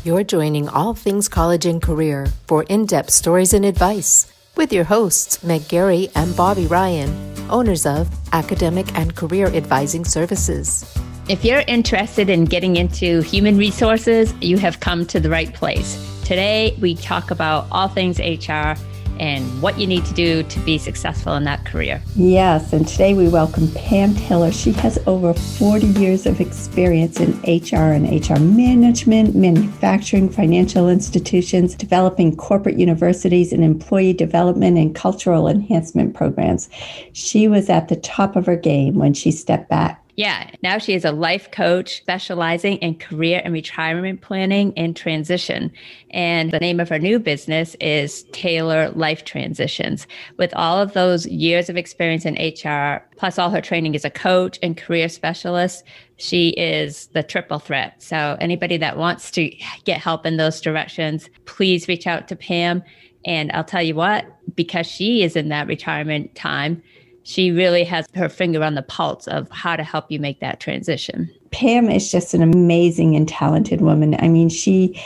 You're joining All Things College and Career for in-depth stories and advice with your hosts, Meg Gary and Bobby Ryan, owners of Academic and Career Advising Services. If you're interested in getting into human resources, you have come to the right place. Today, we talk about all things HR and what you need to do to be successful in that career. Yes, and today we welcome Pam Taylor. She has over 40 years of experience in HR and HR management, manufacturing, financial institutions, developing corporate universities, and employee development and cultural enhancement programs. She was at the top of her game when she stepped back. Yeah, now she is a life coach specializing in career and retirement planning and transition. And the name of her new business is Taylor Life Transitions. With all of those years of experience in HR, plus all her training as a coach and career specialist, she is the triple threat. So anybody that wants to get help in those directions, please reach out to Pam. And I'll tell you what, because she is in that retirement time, she really has her finger on the pulse of how to help you make that transition. Pam is just an amazing and talented woman. I mean, she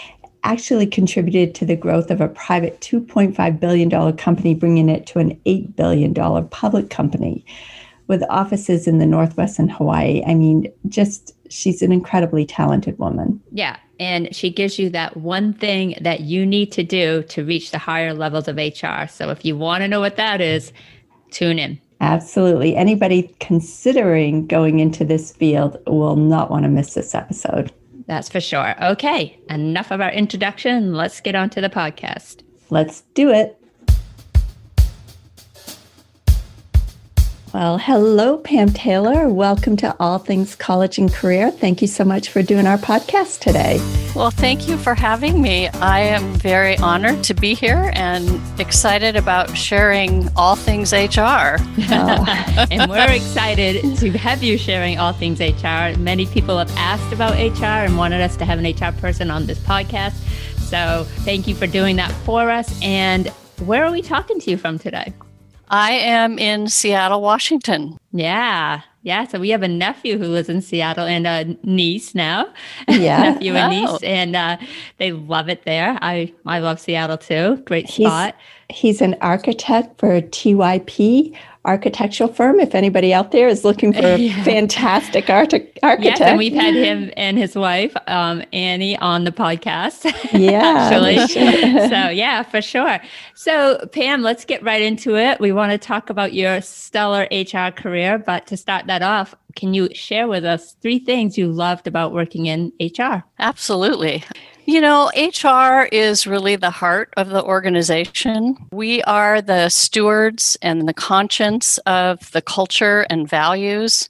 actually contributed to the growth of a private $2.5 billion company, bringing it to an $8 billion public company with offices in the Northwest and Hawaii. I mean, she's an incredibly talented woman. Yeah. And she gives you that one thing that you need to do to reach the higher levels of HR. So if you want to know what that is, tune in. Absolutely. Anybody considering going into this field will not want to miss this episode. That's for sure. Okay, enough of our introduction. Let's get on to the podcast. Let's do it. Well, hello, Pam Taylor. Welcome to All Things College and Career. Thank you so much for doing our podcast today. Well, thank you for having me. I am very honored to be here and excited about sharing all things HR. Oh. And we're excited to have you sharing all things HR. Many people have asked about HR and wanted us to have an HR person on this podcast. So thank you for doing that for us. And where are we talking to you from today? I am in Seattle, Washington. Yeah. So we have a nephew who lives in Seattle and a niece now. Yeah. Nephew and niece. And they love it there. I love Seattle too. Great spot. He's an architect for TYP architectural firm. If anybody out there is looking for a fantastic architect. Yes, and we've had him and his wife, Annie, on the podcast. Yeah. Actually. So yeah, for sure. So Pam, let's get right into it. We want to talk about your stellar HR career, but to start that off, can you share with us 3 things you loved about working in HR? Absolutely. You know, HR is really the heart of the organization. We are the stewards and the conscience of the culture and values.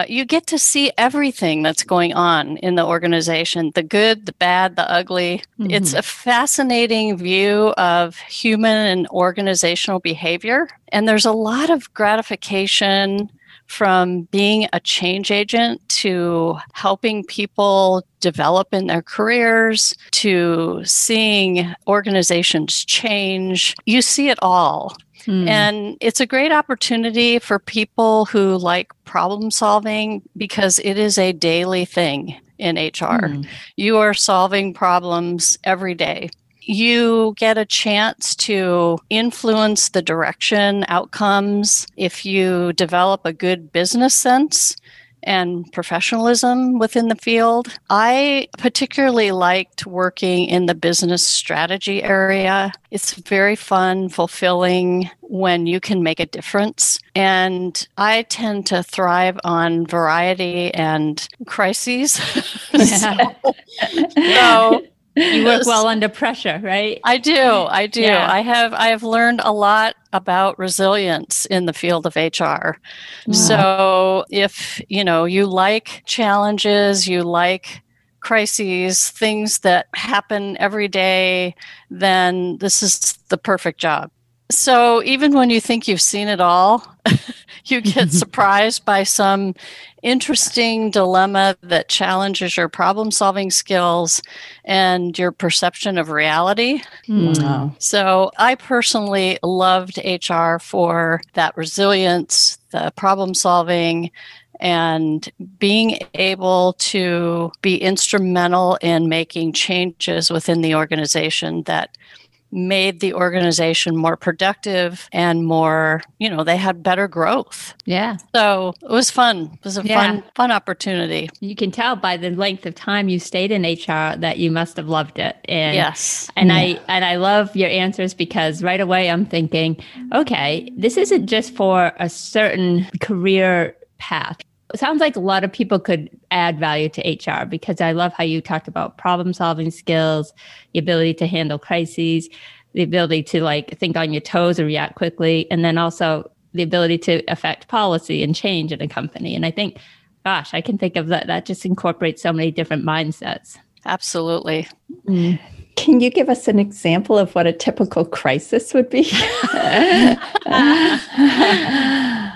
You get to see everything that's going on in the organization, the good, the bad, the ugly. Mm-hmm. It's a fascinating view of human and organizational behavior. And there's a lot of gratification from being a change agent to helping people develop in their careers, to seeing organizations change. You see it all. And it's a great opportunity for people who like problem solving because it is a daily thing in HR. You are solving problems every day. You get a chance to influence the direction, outcomes, if you develop a good business sense and professionalism within the field. I particularly liked working in the business strategy area. It's very fun, fulfilling when you can make a difference. And I tend to thrive on variety and crises. So you work well under pressure, right? I do. Yeah. I have learned a lot about resilience in the field of HR. Wow. So if, you like challenges, you like crises, things that happen every day, then this is the perfect job. So even when you think you've seen it all, you get surprised by some interesting dilemma that challenges your problem-solving skills and your perception of reality. Wow. So I personally loved HR for that resilience, the problem-solving, and being able to be instrumental in making changes within the organization that made the organization more productive and more, they had better growth. Yeah. So it was fun. It was a fun opportunity. You can tell by the length of time you stayed in HR that you must have loved it. And, yes. And I love your answers, because right away I'm thinking, okay, this isn't just for a certain career path. It sounds like a lot of people could add value to HR, because I love how you talked about problem-solving skills, the ability to handle crises, the ability to think on your toes and react quickly, and then also the ability to affect policy and change in a company. And I think, gosh, I can think of that just incorporates so many different mindsets. Absolutely. Mm. Can you give us an example of what a typical crisis would be?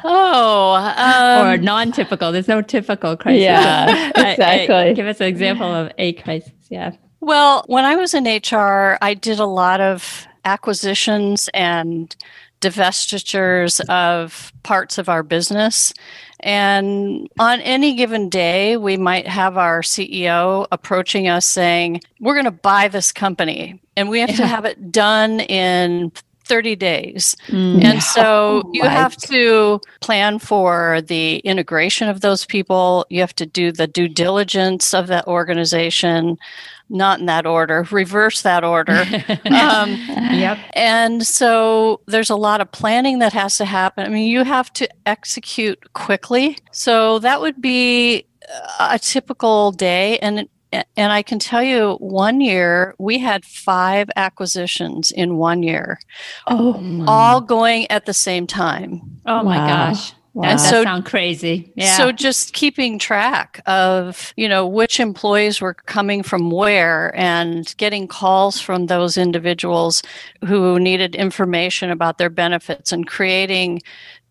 Or non-typical. There's no typical crisis. Yeah, exactly. Give us an example of a crisis. Yeah. Well, when I was in HR, I did a lot of acquisitions and divestitures of parts of our business. And on any given day, we might have our CEO approaching us saying, we're going to buy this company and we have to have it done in 30 days. And so you have to plan for the integration of those people. You have to do the due diligence of that organization, not in that order, reverse that order. Yep. And so there's a lot of planning that has to happen. I mean, you have to execute quickly. So that would be a typical day. And I can tell you, one year we had 5 acquisitions in 1 year, all going at the same time. Oh my gosh. Wow. And so, that sounds crazy. Yeah. So just keeping track of, which employees were coming from where, and getting calls from those individuals who needed information about their benefits, and creating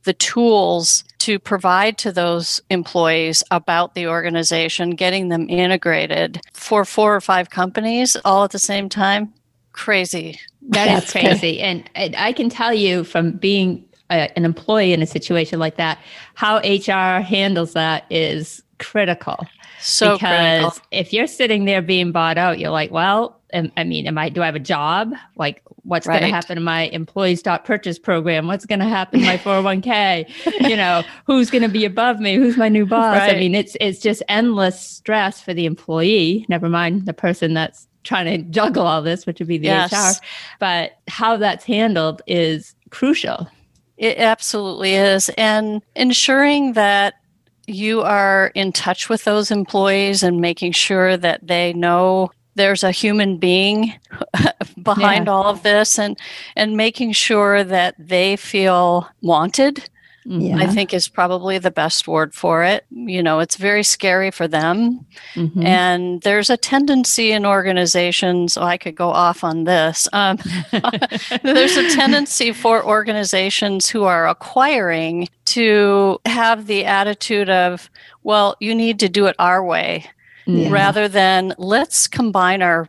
the tools to provide to those employees about the organization, getting them integrated for 4 or 5 companies all at the same time. Crazy. That's crazy. And I can tell you from being an employee in a situation like that, how HR handles that is critical. So because critical. If you're sitting there being bought out, you're like, well, do I have a job? Like, what's going to happen to my employee stock purchase program? What's going to happen to my 401k? Who's going to be above me? Who's my new boss? Right. I mean, it's just endless stress for the employee, never mind the person that's trying to juggle all this, which would be the HR. But how that's handled is crucial. It absolutely is. And ensuring that you are in touch with those employees and making sure that they know there's a human being behind all of this, and making sure that they feel wanted, I think is probably the best word for it. It's very scary for them. And there's a tendency in organizations, I could go off on this. There's a tendency for organizations who are acquiring to have the attitude of, well, you need to do it our way, rather than let's combine our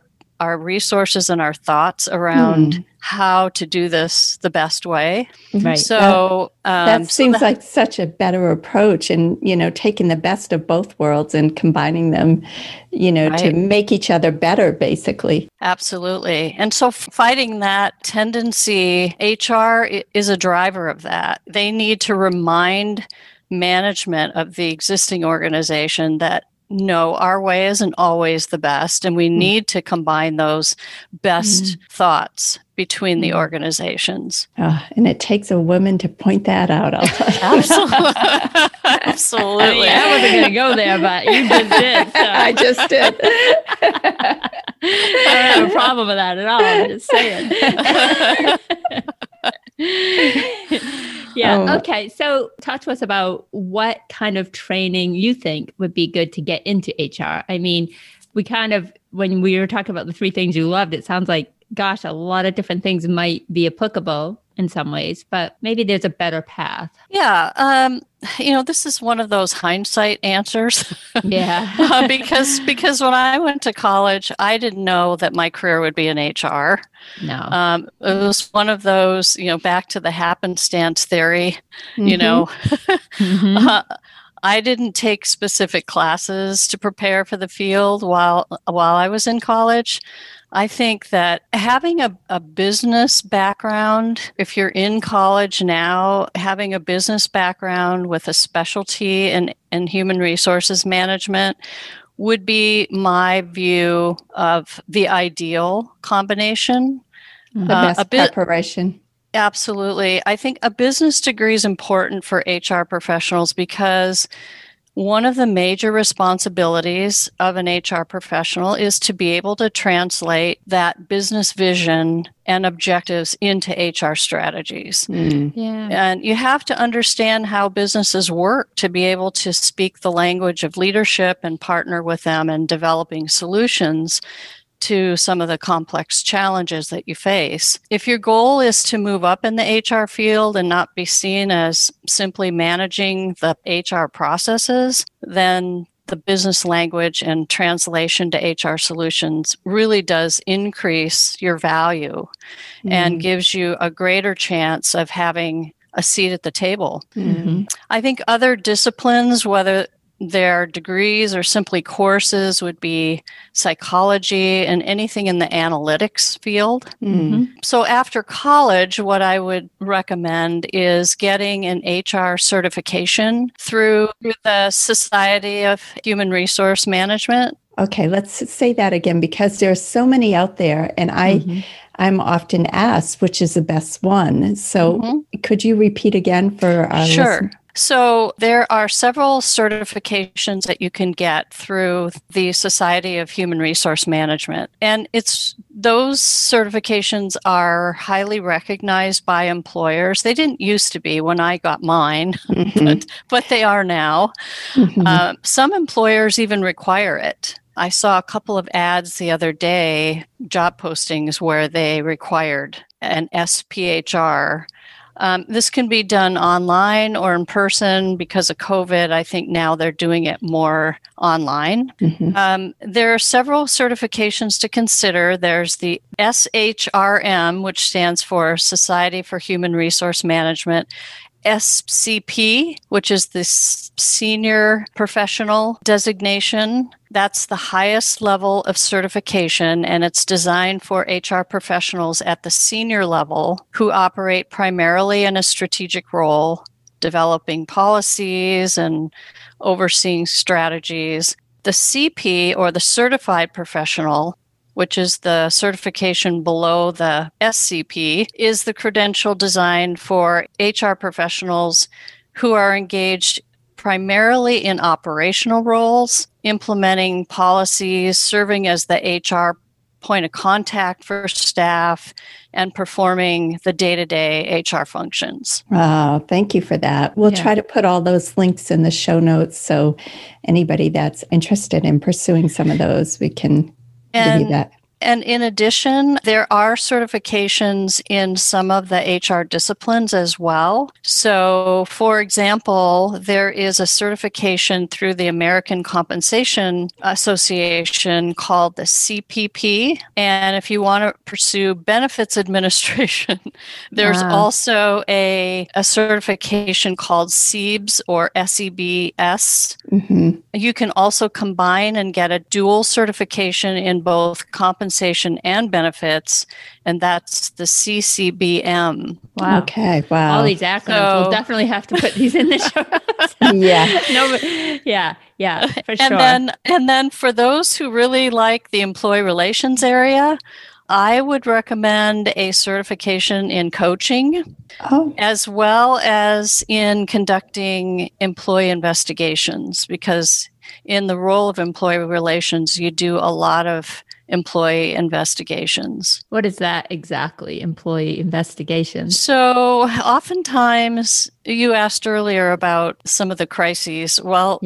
resources and our thoughts around how to do this the best way. Right. So that seems like such a better approach, and taking the best of both worlds and combining them, to make each other better, basically. Absolutely. And so fighting that tendency, HR is a driver of that. They need to remind management of the existing organization that no, our way isn't always the best, and we need to combine those best thoughts between the organizations. And it takes a woman to point that out, I'll tell you. Absolutely. I wasn't going to go there, but you just did. So. I just did. I don't have a problem with that at all. I'm just saying. Yeah. Okay. So talk to us about what kind of training you think would be good to get into HR. I mean, when we were talking about the 3 things you loved, it sounds like, gosh, a lot of different things might be applicable in some ways, but maybe there's a better path. Yeah. This is one of those hindsight answers. Yeah. Because when I went to college, I didn't know that my career would be in HR. No. It was one of those, back to the happenstance theory, I didn't take specific classes to prepare for the field while I was in college. I think that having a business background, if you're in college now, having a business background with a specialty in human resources management would be my view of the ideal combination. The best preparation. Absolutely. I think a business degree is important for HR professionals because one of the major responsibilities of an HR professional is to be able to translate that business vision and objectives into HR strategies. Yeah. And you have to understand how businesses work to be able to speak the language of leadership and partner with them in developing solutions to some of the complex challenges that you face. If your goal is to move up in the HR field and not be seen as simply managing the HR processes, then the business language and translation to HR solutions really does increase your value and gives you a greater chance of having a seat at the table. I think other disciplines, whether their degrees or simply courses, would be psychology and anything in the analytics field. So after college, what I would recommend is getting an HR certification through the Society of Human Resource Management. Okay, let's say that again, because there are so many out there, and I'm often asked which is the best one. So could you repeat again for our listeners? So there are several certifications that you can get through the Society of Human Resource Management. And those certifications are highly recognized by employers. They didn't used to be when I got mine, but they are now. Some employers even require it. I saw a couple of ads the other day, job postings, where they required an SPHR. This can be done online or in person. Because of COVID, I think now they're doing it more online. There are several certifications to consider. There's the SHRM, which stands for Society for Human Resource Management, SCP, which is the senior professional designation. That's the highest level of certification, and it's designed for HR professionals at the senior level who operate primarily in a strategic role, developing policies and overseeing strategies. The CP, or the certified professional, which is the certification below the SCP, is the credential designed for HR professionals who are engaged primarily in operational roles, implementing policies, serving as the HR point of contact for staff, and performing the day-to-day HR functions. Oh, thank you for that. We'll try to put all those links in the show notes, so anybody that's interested in pursuing some of those, we can give you that. And in addition, there are certifications in some of the HR disciplines as well. So, for example, there is a certification through the American Compensation Association called the CPP. And if you want to pursue benefits administration, there's also a certification called SEBS or SEBS. You can also combine and get a dual certification in both compensation and benefits, and that's the CCBM. Wow. Okay. Wow. All these acronyms. We'll definitely have to put these in the show notes. For sure. And then for those who really like the employee relations area, I would recommend a certification in coaching, as well as in conducting employee investigations, because in the role of employee relations, you do a lot of employee investigations. What is that exactly, employee investigations? So oftentimes, you asked earlier about some of the crises. Well,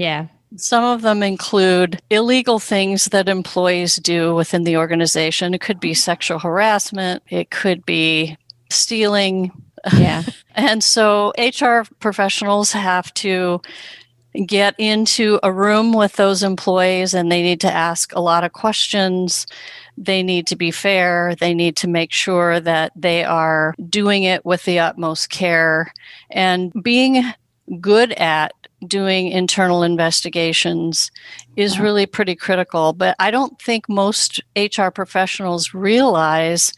some of them include illegal things that employees do within the organization. It could be sexual harassment. It could be stealing. And so HR professionals have to get into a room with those employees, and they need to ask a lot of questions. They need to be fair. They need to make sure that they are doing it with the utmost care. And being good at doing internal investigations is really pretty critical. But I don't think most HR professionals realize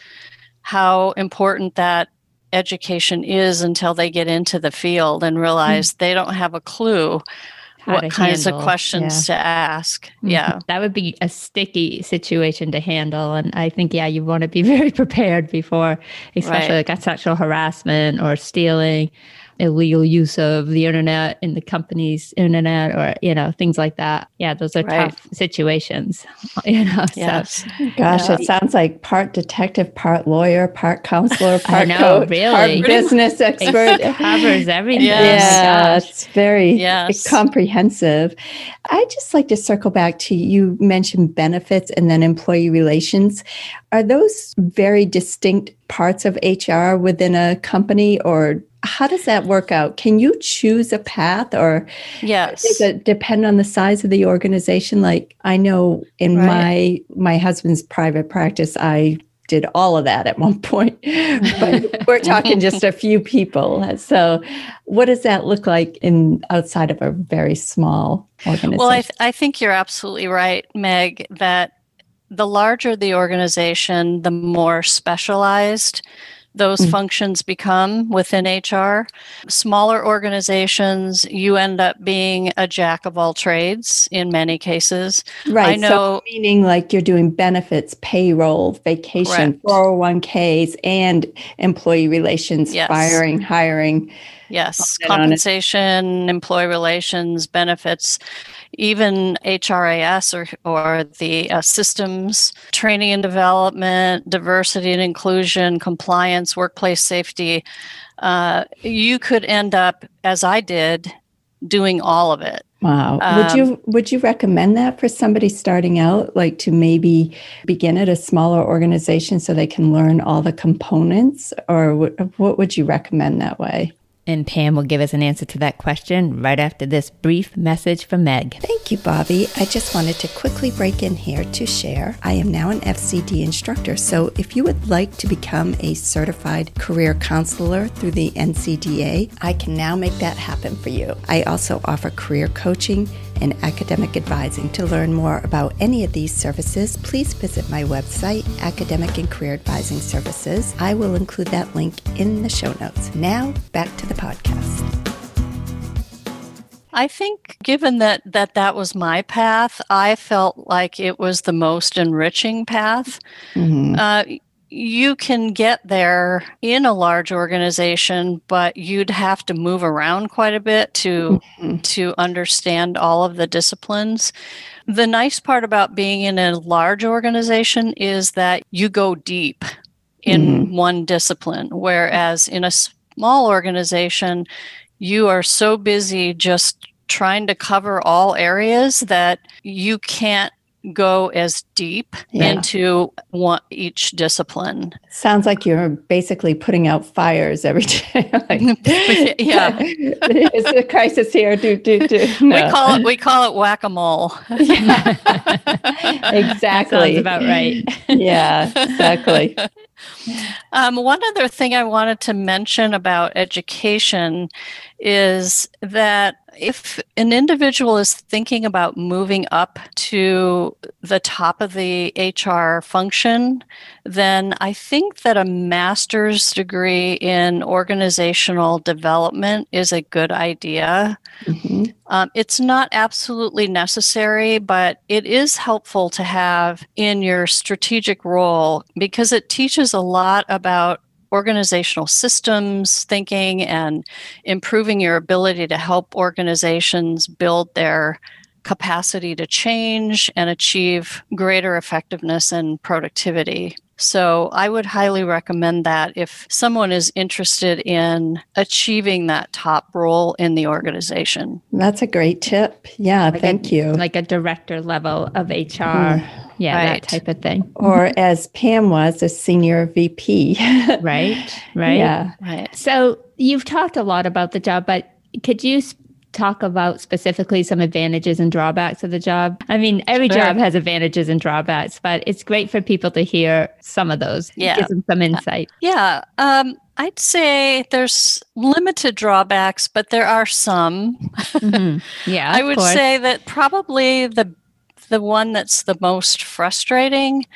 how important that education is until they get into the field and realize they don't have a clue what kinds of questions to ask. Yeah. That would be a sticky situation to handle. And I think, you want to be very prepared before, especially like a sexual harassment or stealing, illegal use of the internet in the company's internet, or, things like that. Yeah, those are tough situations, Yes. So, gosh, it sounds like part detective, part lawyer, part counselor, part coach, really. part business expert. It covers everything. Yeah, it's very comprehensive. I'd just like to circle back to, you mentioned benefits and then employee relations. Are those very distinct parts of HR within a company, or how does that work out? Can you choose a path, or does it depend on the size of the organization? Like, I know in my husband's private practice, I did all of that at one point, but we're talking just a few people. So what does that look like outside of a very small organization? Well, I think you're absolutely right, Meg, that the larger the organization, the more specialized those functions become within HR. Smaller organizations, you end up being a jack of all trades in many cases. Right. I know, so meaning like you're doing benefits, payroll, vacation, 401ks, and employee relations, firing, hiring. Yes, compensation, employee relations, benefits, even HRIS or the systems, training and development, diversity and inclusion, compliance, workplace safety. You could end up, as I did, doing all of it. Wow. Would you recommend that for somebody starting out, like to maybe begin at a smaller organization so they can learn all the components, or what would you recommend that way? And Pam will give us an answer to that question right after this brief message from Meg. Thank you, Bobby. I just wanted to quickly break in here to share. I am now an FCD instructor, so if you would like to become a certified career counselor through the NCDA, I can now make that happen for you. I also offer career coaching and academic advising. To learn more about any of these services, please visit my website, Academic and Career Advising Services. I will include that link in the show notes. Now, back to the podcast. I think given that was my path, I felt like it was the most enriching path. You can get there in a large organization, but you'd have to move around quite a bit to understand all of the disciplines. The nice part about being in a large organization is that you go deep in one discipline, whereas in a small organization, you are so busy just trying to cover all areas that you can't go as deep into each discipline. Sounds like you're basically putting out fires every day. Is the crisis here? No. We call it whack-a-mole. Exactly. Sounds about right. Yeah, exactly. One other thing I wanted to mention about education is that if an individual is thinking about moving up to the top of the HR function, then I think that a master's degree in organizational development is a good idea. It's not absolutely necessary, but it is helpful to have in your strategic role because it teaches a lot about organizational systems thinking and improving your ability to help organizations build their capacity to change and achieve greater effectiveness and productivity. So I would highly recommend that if someone is interested in achieving that top role in the organization. That's a great tip. Yeah, thank you. Like a director level of HR. That type of thing. Or as Pam was, a senior VP. Right. Yeah. Right. So you've talked a lot about the job, but could you talk about specifically some advantages and drawbacks of the job? I mean, every job has advantages and drawbacks, but it's great for people to hear some of those. Yeah. Give them some insight. Yeah. I'd say there's limited drawbacks, but there are some. Mm-hmm. Yeah. I would say that probably the one that's the most frustrating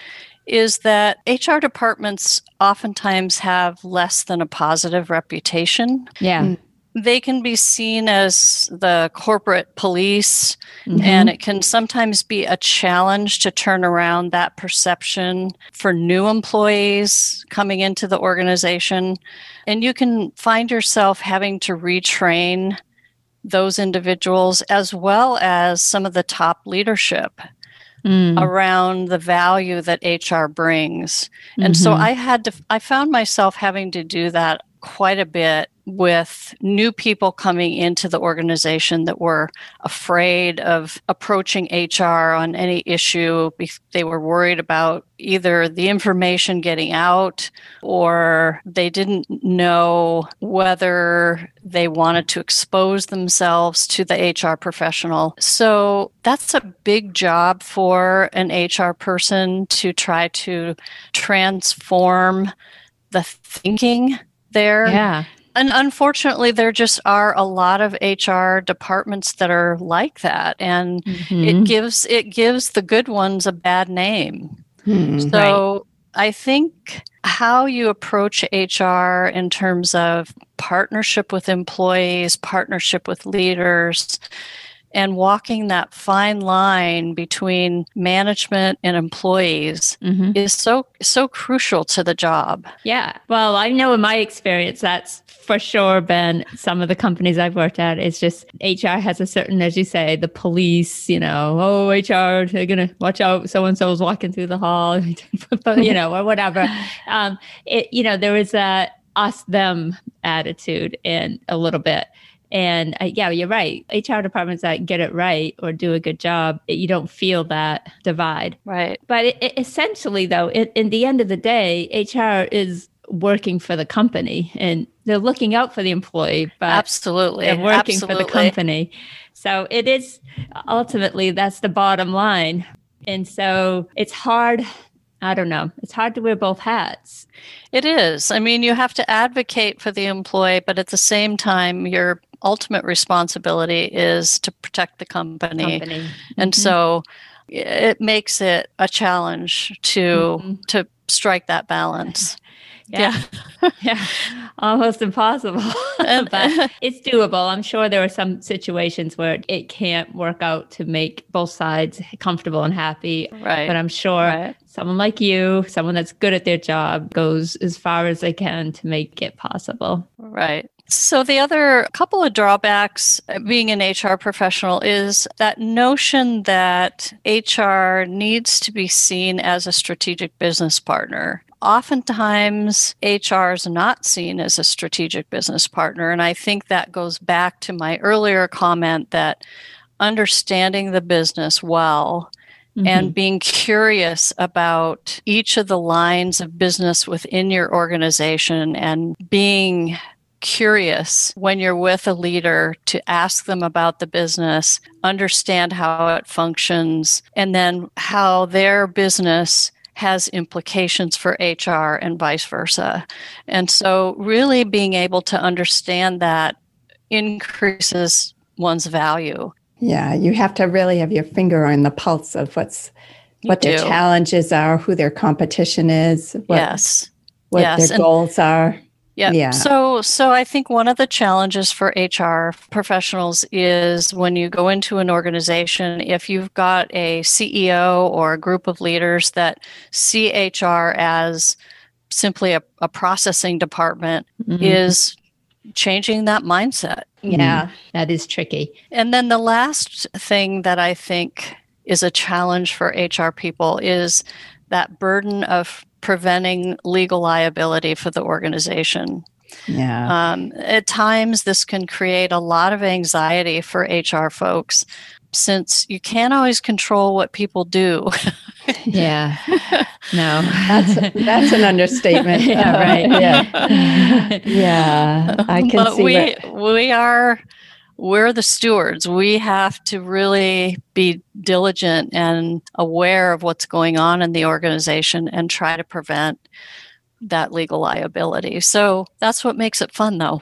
is that HR departments oftentimes have less than a positive reputation. Yeah. They can be seen as the corporate police, and it can sometimes be a challenge to turn around that perception for new employees coming into the organization. And you can find yourself having to retrain those individuals as well as some of the top leadership around the value that HR brings. And so I found myself having to do that quite a bit with new people coming into the organization that were afraid of approaching HR on any issue. They were worried about either the information getting out, or they didn't know whether they wanted to expose themselves to the HR professional. So that's a big job for an HR person to try to transform the thinking there. Yeah. And unfortunately, there just are a lot of HR departments that are like that, and it gives the good ones a bad name. So I think how you approach HR in terms of partnership with employees, partnership with leaders, and walking that fine line between management and employees is so crucial to the job. Yeah. Well, I know in my experience, that's for sure been some of the companies I've worked at. It's just HR has a certain, as you say, the police, HR, they're going to watch out. So-and-so's walking through the hall, or whatever. There is a us-them attitude in a little bit. And you're right. HR departments that get it right or do a good job, you don't feel that divide. Right. But essentially, though, in the end of the day, HR is working for the company and they're looking out for the employee, but absolutely, they're working for the company. So it is ultimately, that's the bottom line. And so it's hard. I don't know. It's hard to wear both hats. It is. I mean, you have to advocate for the employee, but at the same time, your ultimate responsibility is to protect the company. And so it makes it a challenge to strike that balance. Yeah. Almost impossible. But it's doable. I'm sure there are some situations where it can't work out to make both sides comfortable and happy. Right. But I'm sure someone like you, someone that's good at their job, goes as far as they can to make it possible. Right. So the other couple of drawbacks being an HR professional is that notion that HR needs to be seen as a strategic business partner. Oftentimes, HR is not seen as a strategic business partner. And I think that goes back to my earlier comment that understanding the business well and being curious about each of the lines of business within your organization and being curious when you're with a leader to ask them about the business, understand how it functions, and then how their business has implications for HR and vice versa. And so really being able to understand that increases one's value. Yeah, you have to really have your finger on the pulse of what their challenges are, who their competition is, what their goals are. Yeah. So I think one of the challenges for HR professionals is when you go into an organization, if you've got a CEO or a group of leaders that see HR as simply a processing department, is changing that mindset. Yeah, that is tricky. And then the last thing that I think is a challenge for HR people is that burden of preventing legal liability for the organization. Yeah. At times, this can create a lot of anxiety for HR folks, since you can't always control what people do. Yeah. No. That's an understatement. Yeah, right. Yeah. I can but see we are we're the stewards. We have to really be diligent and aware of what's going on in the organization and try to prevent that legal liability. So that's what makes it fun, though.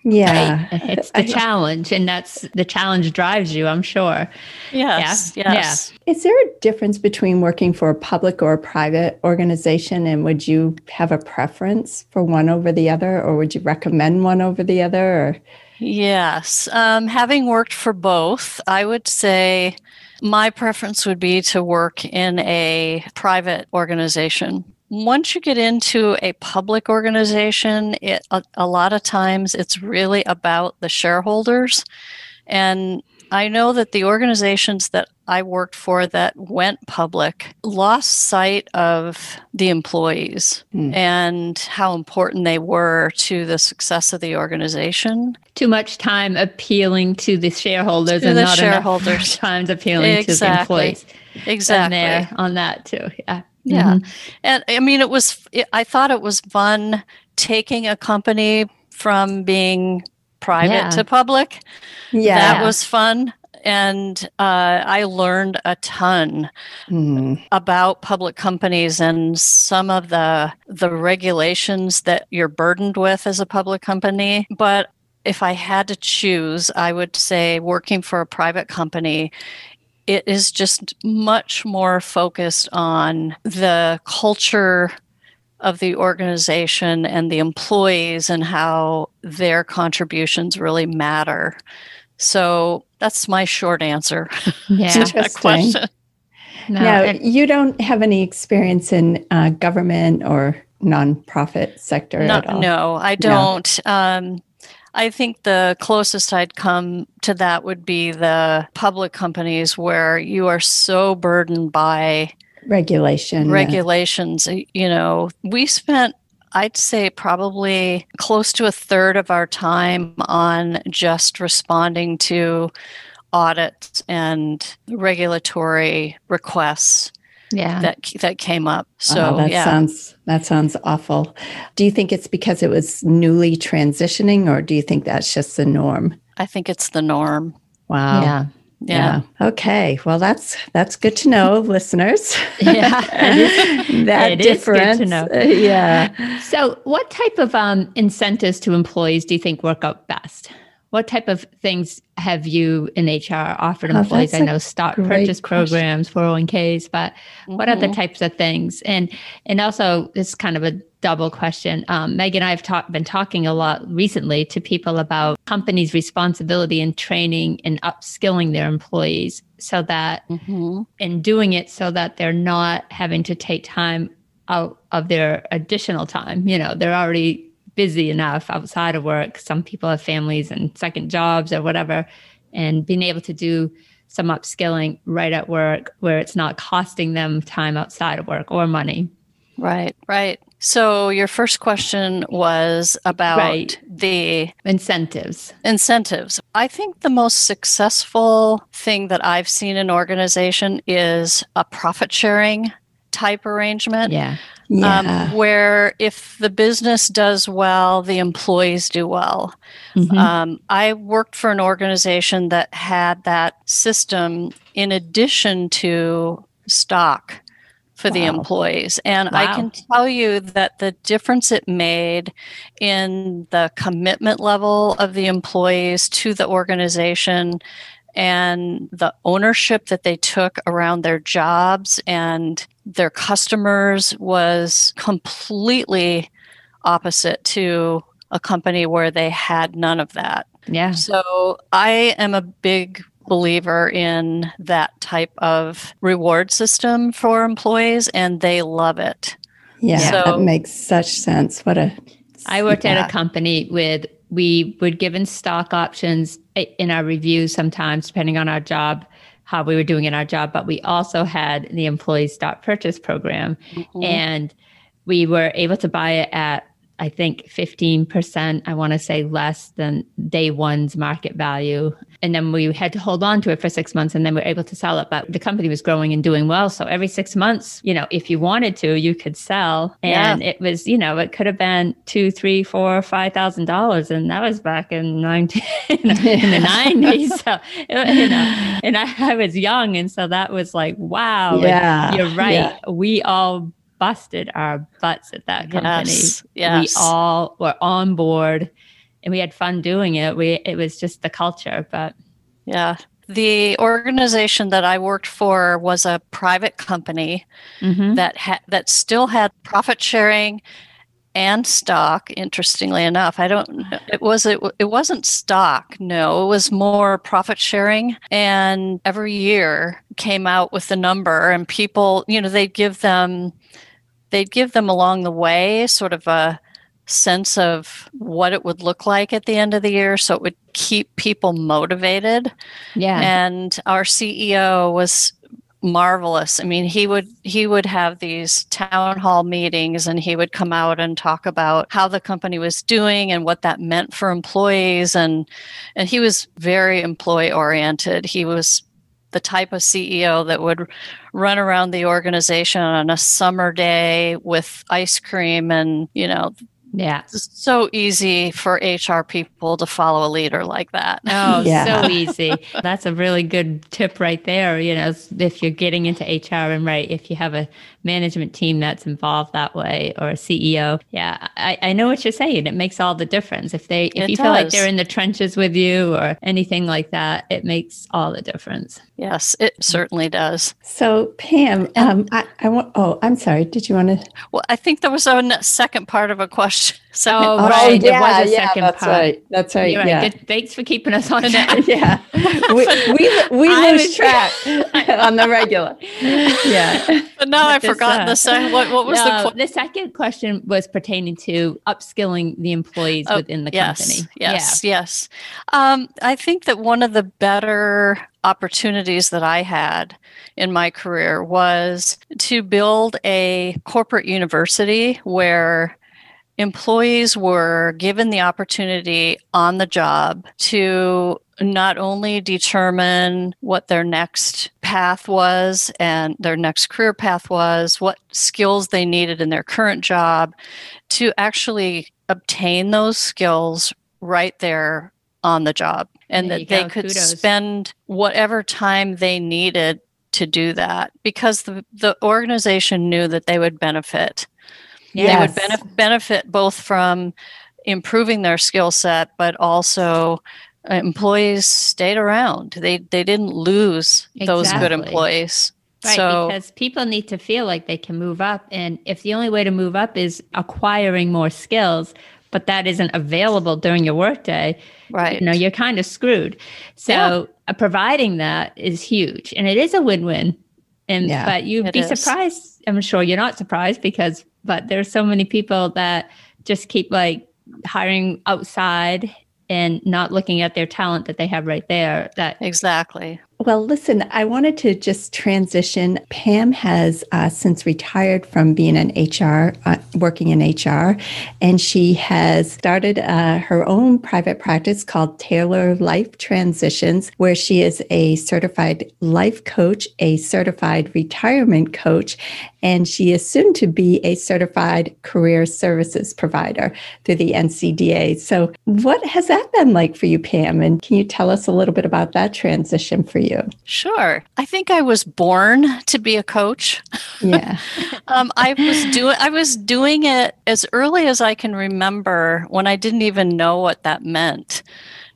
Yeah. Right. It's the challenge, and that's the challenge drives you, I'm sure. Yes. Yeah. Yes. Yeah. Is there a difference between working for a public or a private organization? And would you have a preference for one over the other, or would you recommend one over the other? Or? Yes. Having worked for both, I would say my preference would be to work in a private organization. Once you get into a public organization, a lot of times it's really about the shareholders. And I know that the organizations that I worked for that went public lost sight of the employees and how important they were to the success of the organization. Too much time appealing to the shareholders and not enough times appealing to the employees. Exactly. And there on that too. Yeah. Yeah. And I mean, I thought it was fun taking a company from being private to public. Yeah. That was fun. And I learned a ton about public companies and some of the regulations that you're burdened with as a public company. But if I had to choose, I would say working for a private company, it is just much more focused on the culture of the organization and the employees and how their contributions really matter. So that's my short answer to that question. Now, you don't have any experience in government or nonprofit sector at all? No, I don't. I think the closest I'd come to that would be the public companies where you are so burdened by regulations. You know, we spent, I'd say, probably close to a third of our time on just responding to audits and regulatory requests that came up. So that sounds awful. Do you think it's because it was newly transitioning, or do you think that's just the norm? I think it's the norm. Wow. Yeah. Okay. Well, that's good to know, listeners. Yeah. That difference. Is good to know. Yeah. So what type of incentives to employees do you think work out best? What type of things have you in HR offered employees? I know stock purchase programs, 401ks, but what other types of things? And also, this is kind of a double question. Meg and I have been talking a lot recently to people about companies' responsibility in training and upskilling their employees so that, and doing it so that they're not having to take time out of their additional time. You know, they're already busy enough outside of work. Some people have families and second jobs or whatever, and being able to do some upskilling right at work where it's not costing them time outside of work or money. Right. So your first question was about the incentives. I think the most successful thing that I've seen in organization is a profit sharing type arrangement. Where if the business does well, the employees do well. I worked for an organization that had that system in addition to stock for the employees. And I can tell you that the difference it made in the commitment level of the employees to the organization and the ownership that they took around their jobs and their customers was completely opposite to a company where they had none of that. Yeah. So I am a big believer in that type of reward system for employees, and they love it. Yeah, that makes such sense. I worked at a company we would given stock options in our reviews sometimes, depending on our job, how we were doing in our job, but we also had the employee stock purchase program, and we were able to buy it at I think 15%, I want to say, less than day one's market value. And then we had to hold on to it for 6 months, and then we were able to sell it. But the company was growing and doing well. So every 6 months, if you wanted to, you could sell. And it was, it could have been $2,000, $3,000, $4,000, $5,000. And that was back in in the 90s. So, and I was young. And so that was like, wow, you're right. Yeah. We all busted our butts at that company. Yes. We all were on board and we had fun doing it. It was just the culture, but yeah. The organization that I worked for was a private company that still had profit sharing and stock. Interestingly enough, it wasn't stock. No, it was more profit sharing. And every year came out with the number, and people, they'd give them along the way sort of a sense of what it would look like at the end of the year, so it would keep people motivated. Yeah. And our CEO was marvelous. I mean, he would have these town hall meetings, and he would come out and talk about how the company was doing and what that meant for employees. And he was very employee oriented. He was the type of CEO that would run around the organization on a summer day with ice cream and, yeah. It's so easy for HR people to follow a leader like that. Oh, so easy. That's a really good tip right there. If you're getting into HR, and if you have a management team that's involved that way, or a CEO. Yeah, I know what you're saying. It makes all the difference. If you feel like they're in the trenches with you or anything like that, it makes all the difference. Yes, it certainly does. So Pam, I'm sorry. Did you want to? Well, I think there was a second part of a question. Right. There was a second part. Right. That's right. You're right. Yeah. Good. Thanks for keeping us on track. Yeah. We lose track on the regular. Yeah. But now I've forgotten the second. What was the second question was pertaining to upskilling the employees within the company. Yes. I think that one of the better opportunities that I had in my career was to build a corporate university where employees were given the opportunity on the job to not only determine what their next path was and their next career path was, what skills they needed in their current job, to actually obtain those skills right there on the job, and that they could spend whatever time they needed to do that, because the organization knew that they would benefit. Yes. They would benefit both from improving their skill set, but also employees stayed around. They didn't lose those good employees. Right, because people need to feel like they can move up. And if the only way to move up is acquiring more skills, but that isn't available during your workday, right, you're kind of screwed. So providing that is huge. And it is a win-win. But you'd be surprised. I'm sure you're not surprised but there's so many people that just keep hiring outside and not looking at their talent that they have right there. Exactly. Well, listen, I wanted to just transition. Pam has since retired from being an HR, working in HR, and she has started her own private practice called Taylor Life Transitions, where she is a certified life coach, a certified retirement coach, and she is soon to be a certified career services provider through the NCDA. So what has that been like for you, Pam? And can you tell us a little bit about that transition for you? Sure. I think I was born to be a coach. Yeah. I was doing it as early as I can remember, when I didn't even know what that meant.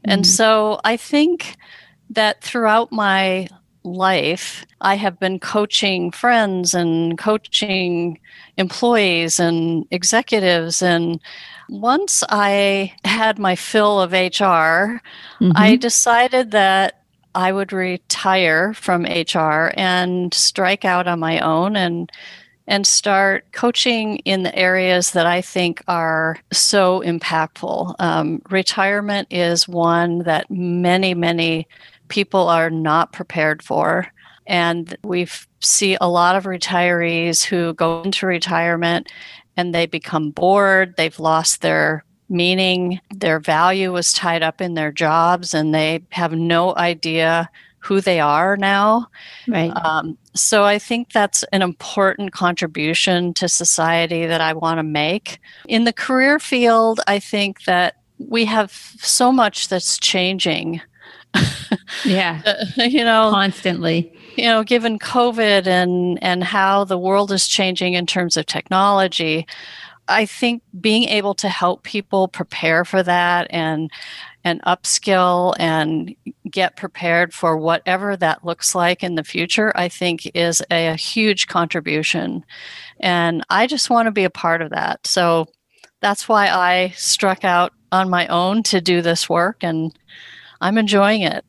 And so I think that throughout my life, I have been coaching friends and coaching employees and executives. And once I had my fill of HR, I decided that I would retire from HR and strike out on my own and start coaching in the areas that I think are so impactful. Retirement is one that many people are not prepared for. And we see a lot of retirees who go into retirement and they become bored. They've lost their meaning. Their value was tied up in their jobs, and they have no idea who they are now. Right. So I think that's an important contribution to society that I want to make. In the career field, I think that we have so much that's changing. Yeah. Constantly. Given COVID and how the world is changing in terms of technology, I think being able to help people prepare for that and upskill and get prepared for whatever that looks like in the future, I think is a huge contribution. And I just want to be a part of that. So that's why I struck out on my own to do this work, and I'm enjoying it.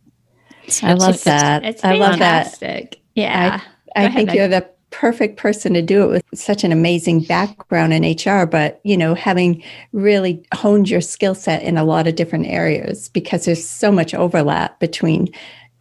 I love that. It's I love fantastic. that. Yeah. I think you're the perfect person to do it with such an amazing background in HR, but, having really honed your skill set in a lot of different areas, because there's so much overlap between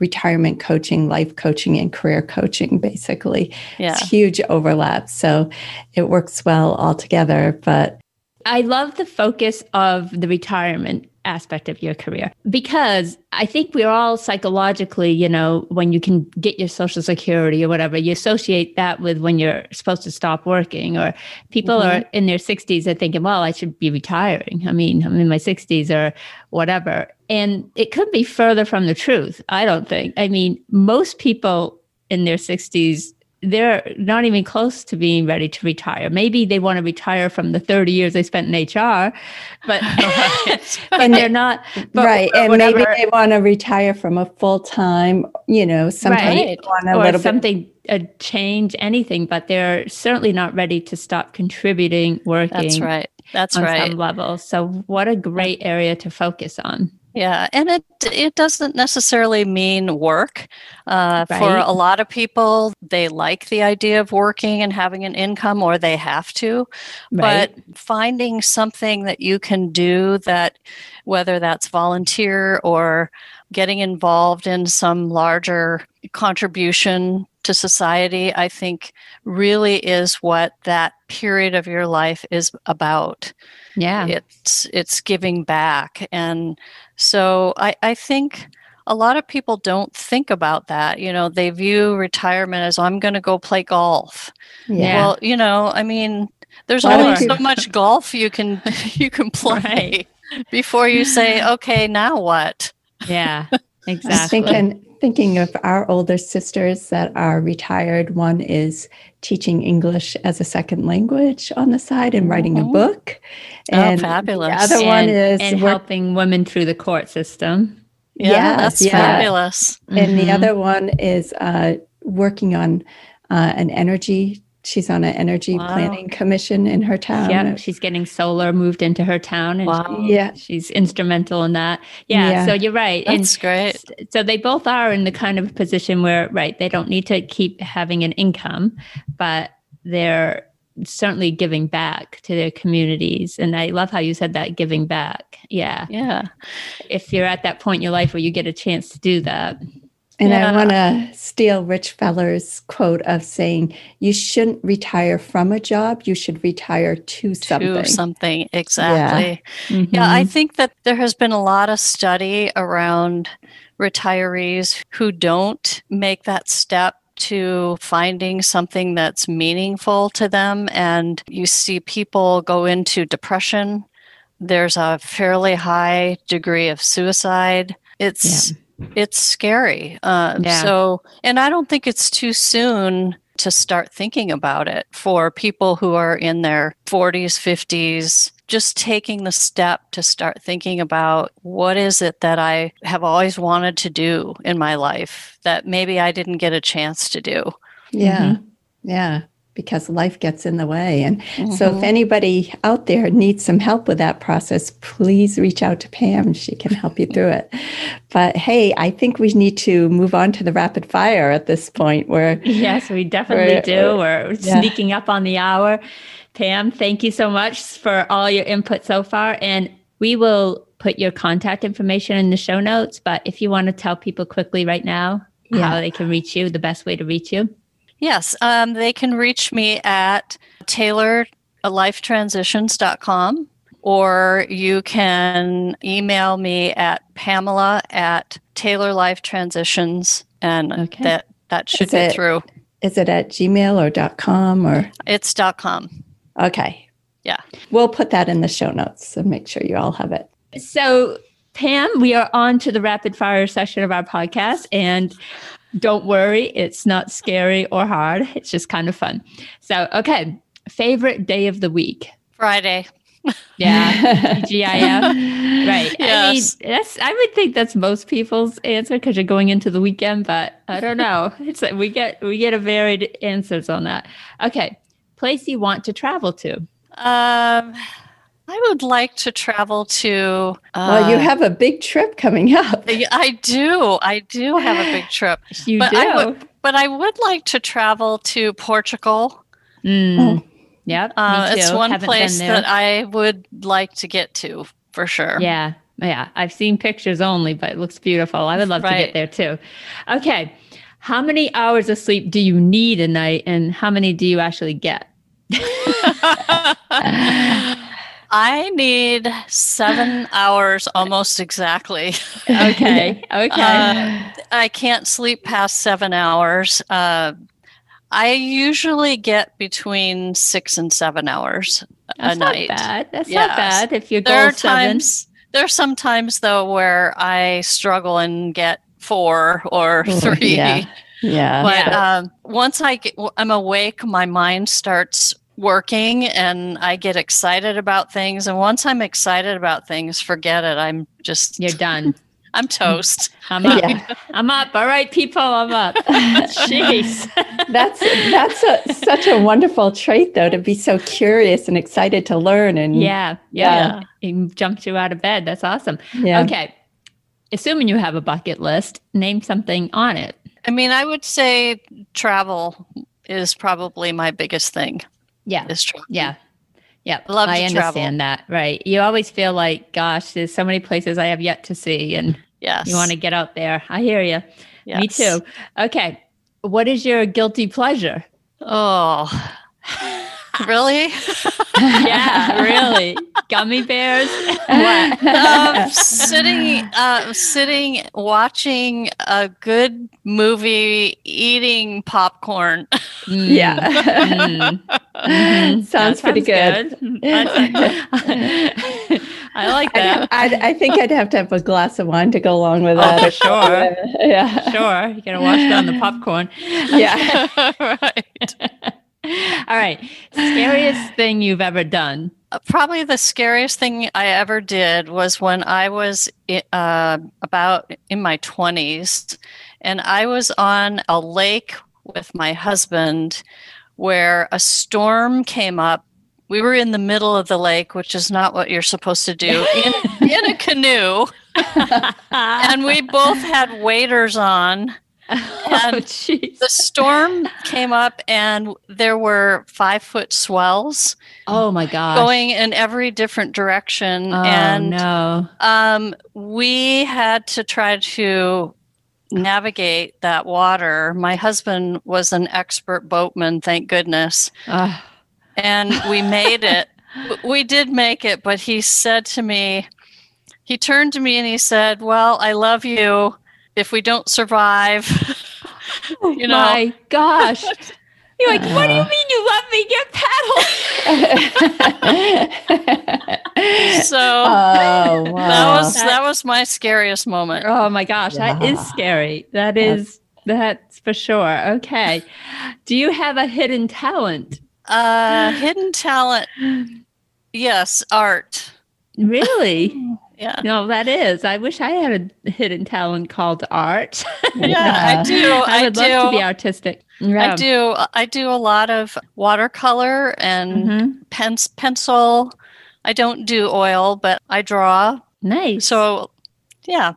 retirement coaching, life coaching, and career coaching, basically. Yeah. It's huge overlap. So it works well all together. But I love the focus of the retirement aspect of your career, because I think we're all psychologically, when you can get your Social Security or whatever, you associate that with when you're supposed to stop working, or people are in their 60s, they're thinking, well, I should be retiring. I'm in my 60s or whatever. And it could be further from the truth, I don't think. Most people in their 60s, they're not even close to being ready to retire. Maybe they want to retire from the 30 years they spent in HR, but, but they're not. But, right. And whatever. Maybe they want to retire from a full-time, sometimes right. want a or little something, a change, anything, but they're certainly not ready to stop contributing, working. That's right. That's on right. some level. So what a great area to focus on. Yeah, and it doesn't necessarily mean work. Right. For a lot of people, they like the idea of working and having an income, or they have to. Right. But finding something that you can do, that whether that's volunteer or getting involved in some larger contribution to society, I think really is what that period of your life is about. Yeah. It's giving back. And so I think a lot of people don't think about that. They view retirement as, I'm going to go play golf. Yeah. Well, there's only so much golf you can play before you say, okay, now what? Yeah, exactly. Thinking of our older sisters that are retired. One is teaching English as a second language on the side and writing a book. And fabulous. The other one is helping women through the court system. Yeah, that's fabulous. And the other one is working on an energy. She's on an energy planning commission in her town. Yeah, she's getting solar moved into her town, and she's instrumental in that. Yeah, so you're right. That's great. So they both are in the kind of position where, they don't need to keep having an income, but they're certainly giving back to their communities. And I love how you said that, giving back. Yeah. Yeah. If you're at that point in your life where you get a chance to do that. And I want to steal Rich Feller's quote of saying, you shouldn't retire from a job, you should retire to something. To something, exactly. Yeah, I think that there has been a lot of study around retirees who don't make that step to finding something that's meaningful to them. And you see people go into depression. There's a fairly high degree of suicide. It's scary. So, and I don't think it's too soon to start thinking about it for people who are in their 40s, 50s, just taking the step to start thinking about, what is it that I have always wanted to do in my life that maybe I didn't get a chance to do. Yeah. Yeah. Because life gets in the way. And so if anybody out there needs some help with that process, please reach out to Pam. She can help you through it. But hey, I think we need to move on to the rapid fire at this point. Yes, we definitely do. We're sneaking up on the hour. Pam, thank you so much for all your input so far. And we will put your contact information in the show notes. But if you want to tell people quickly right now how they can reach you, the best way to reach you. Yes, they can reach me at Taylor lifetransitions.com, or you can email me at Pamela@TaylorLifeTransitions, and that should get through. Is it at Gmail or .com or? It's .com. Okay. Yeah. We'll put that in the show notes and make sure you all have it. So, Pam, we are on to the rapid fire session of our podcast, and don't worry, it's not scary or hard. It's just kind of fun. So, okay. Favorite day of the week? Friday. Yeah. TGIF. Right. Yes. I mean, I would think that's most people's answer because you're going into the weekend, but I don't know. It's like we get a varied answers on that. Okay. Place you want to travel to? I would like to travel to. Well, you have a big trip coming up. I do have a big trip. You but do. I would like to travel to Portugal. Mm. Yep. It's one place that I would like to get to for sure. Yeah. Yeah. I've seen pictures only, but it looks beautiful. I would love to get there too. Okay. How many hours of sleep do you need a night, and how many do you actually get? I need 7 hours almost exactly. Okay. I can't sleep past 7 hours. I usually get between 6 and 7 hours a night. That's not bad. If you go there are some times though where I struggle and get 4 or 3. Yeah. But once I'm awake, my mind starts working and I get excited about things. And once I'm excited about things, forget it. You're done. I'm toast. I'm up. Yeah. I'm up. All right, people, I'm up. Jeez. That's such a wonderful trait, though, to be so curious and excited to learn. And yeah. It jumped you out of bed. That's awesome. Yeah. Okay. Assuming you have a bucket list, name something on it. I mean, I would say travel is probably my biggest thing. Yeah. Is travel. Yeah. Yeah. I understand that. Right. You always feel like, gosh, there's so many places I have yet to see, and you want to get out there. I hear you. Yes. Me too. Okay. What is your guilty pleasure? Oh, really? Yeah, really. Gummy bears? What? Sitting, watching a good movie, eating popcorn. Sounds pretty good. I like that. I think I'd have to have a glass of wine to go along with that. For sure. Yeah. Sure. You got to wash down the popcorn. Yeah. Right. All right. Scariest thing you've ever done? Probably the scariest thing I ever did was when I was about in my 20s, and I was on a lake with my husband where a storm came up. We were in the middle of the lake, which is not what you're supposed to do, in a canoe. And we both had waders on. And the storm came up and there were 5-foot swells. Oh my gosh. Going in every different direction. Oh, and no. We had to try to navigate that water. My husband was an expert boatman, thank goodness. And we made it. We did make it, but he said to me, he turned to me and he said, "Well, I love you. If we don't survive," you know. My gosh. You're like, what do you mean you love me? Get paddling. So wow. that was my scariest moment. Oh my gosh, that is scary. That's for sure. Okay. Do you have a hidden talent? Hidden talent. Yes, art. Really? Yeah. No, that is. I wish I had a hidden talent called art. Yeah, I do. I would love to be artistic. Yeah. I do a lot of watercolor and pencil. I don't do oil, but I draw. Nice. So, yeah,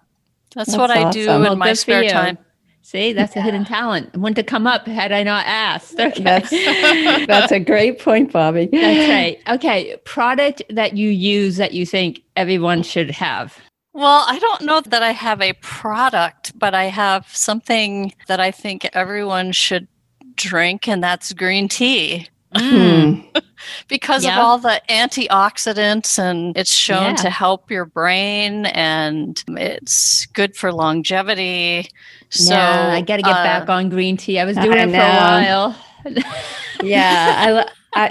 that's what I do in my spare time. See, that's a hidden talent. It wouldn't have come up had I not asked. Okay. That's a great point, Bobby. That's right. Okay. Product that you use that you think everyone should have. Well, I don't know that I have a product, but I have something that I think everyone should drink, and that's green tea. because of all the antioxidants, and it's shown to help your brain, and it's good for longevity. So I got to get back on green tea. I was doing it for a while.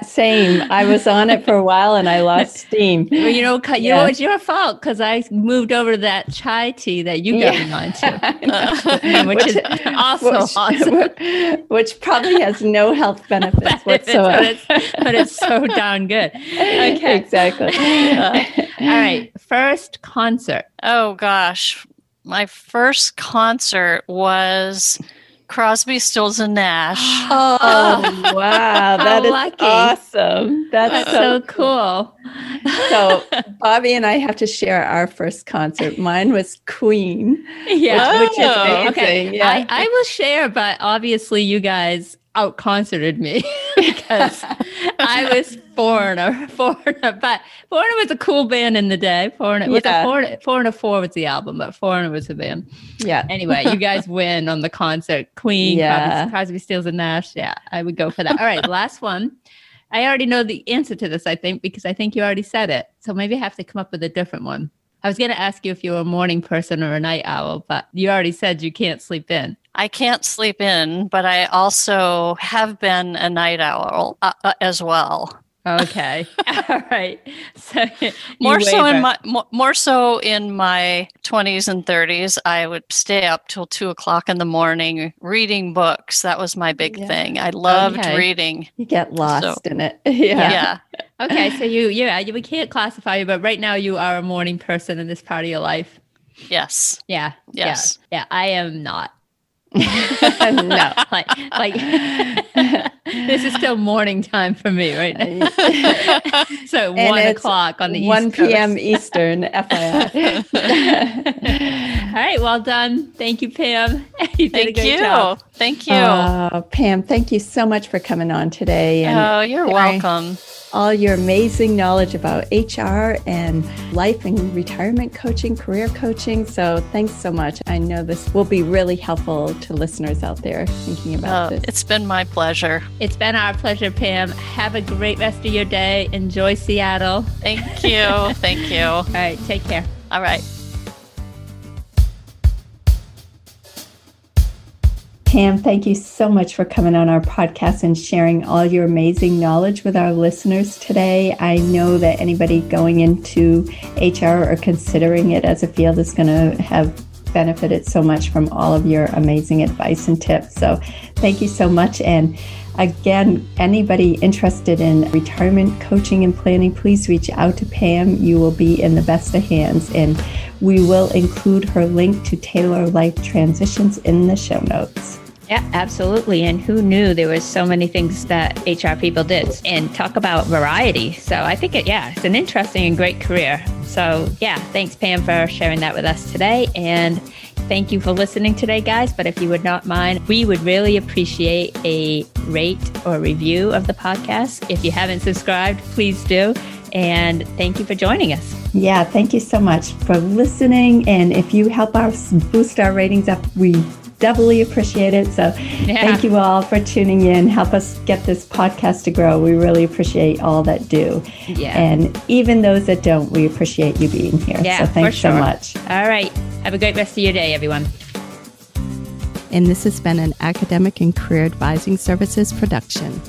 Same. I was on it for a while and I lost steam. Well, it's your fault because I moved over to that chai tea that you got me onto, which is also awesome. Which probably has no health benefits whatsoever. But it's so darn good. Okay. Exactly. All right. First concert. Oh, gosh. My first concert was Crosby, Stills, and Nash. Oh, wow. That is lucky. Awesome. That's so cool. So Bobby and I have to share our first concert. Mine was Queen. Yeah. Which is amazing. Okay. Yeah. I will share, but obviously you guys out-concerted me because I was Foreigner, but Foreigner was a cool band in the day. Foreigner was Foreigner 4 was the album, but Foreigner was the band. Yeah. Anyway, you guys win on the concert. Queen, Crosby, Stills, and Nash. Yeah, I would go for that. All right, last one. I already know the answer to this, I think, because I think you already said it. So maybe I have to come up with a different one. I was going to ask you if you were a morning person or a night owl, but you already said you can't sleep in. I can't sleep in, but I also have been a night owl as well. Okay. All right. So more so in my 20s and 30s, I would stay up till 2:00 in the morning reading books. That was my big thing. I loved reading. You get lost in it. Yeah. Okay. So we can't classify you, but right now you are a morning person in this part of your life. Yes. Yeah. Yes. Yeah. I am not. No, like this is still morning time for me right now. So 1 o'clock on the East 1 p.m. Coast. Eastern, FYI. All right, well done. Thank you, Pam. You did a great job. Thank you. Pam, thank you so much for coming on today. And you're welcome. All your amazing knowledge about HR and life and retirement coaching, career coaching. So thanks so much. I know this will be really helpful to listeners out there thinking about this. It's been my pleasure. It's been our pleasure, Pam. Have a great rest of your day. Enjoy Seattle. Thank you. Thank you. All right, take care. All right. Pam, thank you so much for coming on our podcast and sharing all your amazing knowledge with our listeners today. I know that anybody going into HR or considering it as a field is going to have benefited so much from all of your amazing advice and tips. So thank you so much. And again, anybody interested in retirement coaching and planning, please reach out to Pam. You will be in the best of hands. And we will include her link to Taylor Life Transitions in the show notes. Yeah, absolutely. And who knew there was so many things that HR people did, and talk about variety. So I think it's an interesting and great career. So thanks, Pam, for sharing that with us today. And thank you for listening today, guys. But if you would not mind, we would really appreciate a rate or review of the podcast. If you haven't subscribed, please do. And thank you for joining us. Yeah, thank you so much for listening. And if you help us boost our ratings up, we doubly appreciate it. So thank you all for tuning in. Help us get this podcast to grow. We really appreciate all that do. Yeah. And even those that don't, we appreciate you being here. Yeah, so thanks so much. All right. Have a great rest of your day, everyone. And this has been an Academic and Career Advising Services production.